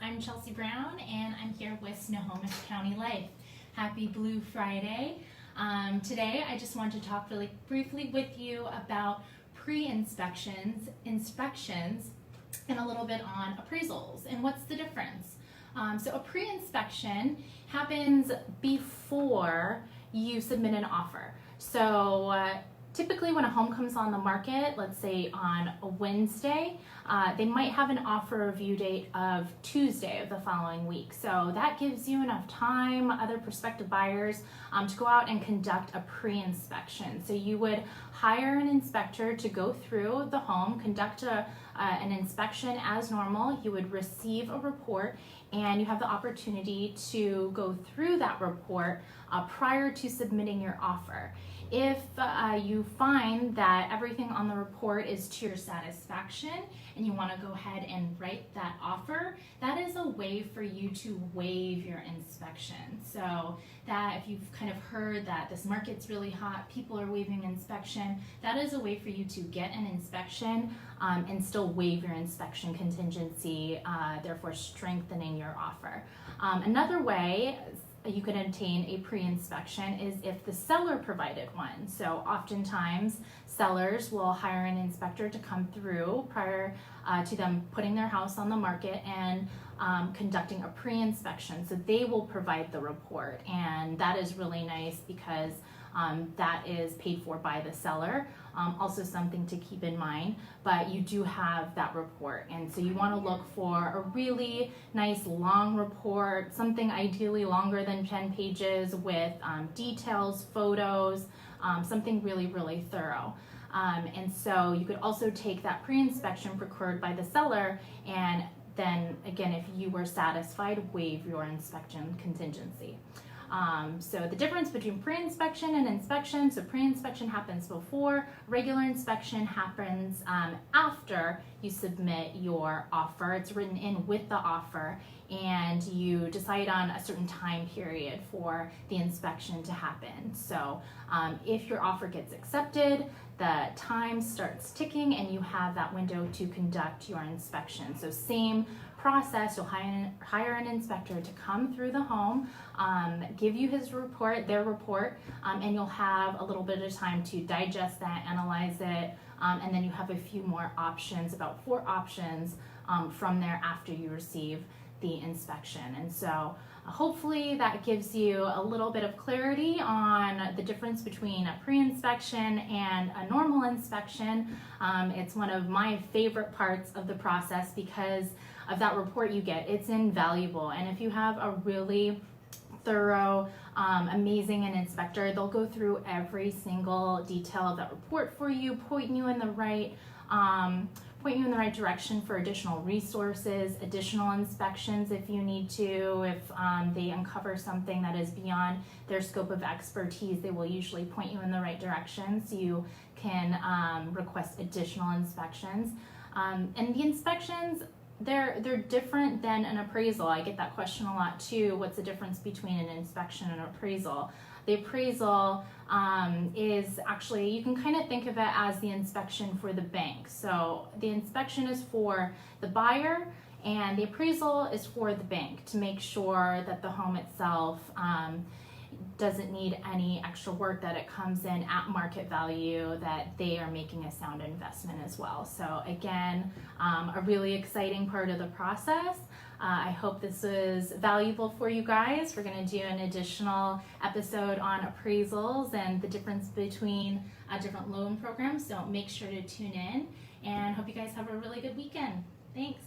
I'm Chelsea Brown and I'm here with Snohomish County Life. Happy Blue Friday. Today I just wanted to talk really briefly with you about pre-inspections, inspections, and a little bit on appraisals and what's the difference. So a pre-inspection happens before you submit an offer. So typically when a home comes on the market, let's say on a Wednesday, they might have an offer review date of Tuesday of the following week. So that gives you enough time, other prospective buyers, to go out and conduct a pre-inspection. So you would hire an inspector to go through the home, conduct an inspection as normal. You would receive a report and you have the opportunity to go through that report prior to submitting your offer. If you find that everything on the report is to your satisfaction and you want to go ahead and write that offer, that is a way for you to waive your inspection. So that if you've kind of heard that this market's really hot, people are waiving inspection, that is a way for you to get an inspection and still waive your inspection contingency, therefore strengthening your offer. Another way you can obtain a pre-inspection is if the seller provided one. So oftentimes sellers will hire an inspector to come through prior to them putting their house on the market and conducting a pre-inspection. So they will provide the report, and that is really nice because that is paid for by the seller. Also something to keep in mind, but you do have that report, and so you want to look for a really nice long report, something ideally longer than 10 pages with details, photos, something really thorough. And so you could also take that pre-inspection procured by the seller, and then again, if you were satisfied, waive your inspection contingency. So the difference between pre-inspection and inspection, so pre-inspection happens before, regular inspection happens after you submit your offer. It's written in with the offer, and you decide on a certain time period for the inspection to happen. So if your offer gets accepted, the time starts ticking and you have that window to conduct your inspection. So same process, you'll hire an inspector to come through the home, give you their report, and you'll have a little bit of time to digest that, analyze it, and then you have a few more options, about 4 options from there after you receive the inspection. And so hopefully that gives you a little bit of clarity on the difference between a pre-inspection and a normal inspection. It's one of my favorite parts of the process because of that report you get. It's invaluable, and if you have a really thorough, amazing inspector, they'll go through every single detail of that report for you, point you in the right direction for additional resources, additional inspections if you need to. If they uncover something that is beyond their scope of expertise, they will usually point you in the right direction so you can request additional inspections. And the inspections, they're different than an appraisal. I get that question a lot too. What's the difference between an inspection and an appraisal? The appraisal is actually, you can kind of think of it as the inspection for the bank. So the inspection is for the buyer and the appraisal is for the bank to make sure that the home itself doesn't need any extra work, that it comes in at market value, that they are making a sound investment as well. So again, a really exciting part of the process. I hope this is valuable for you guys. We're going to do an additional episode on appraisals and the difference between different loan programs, so make sure to tune in, and hope you guys have a really good weekend. Thanks.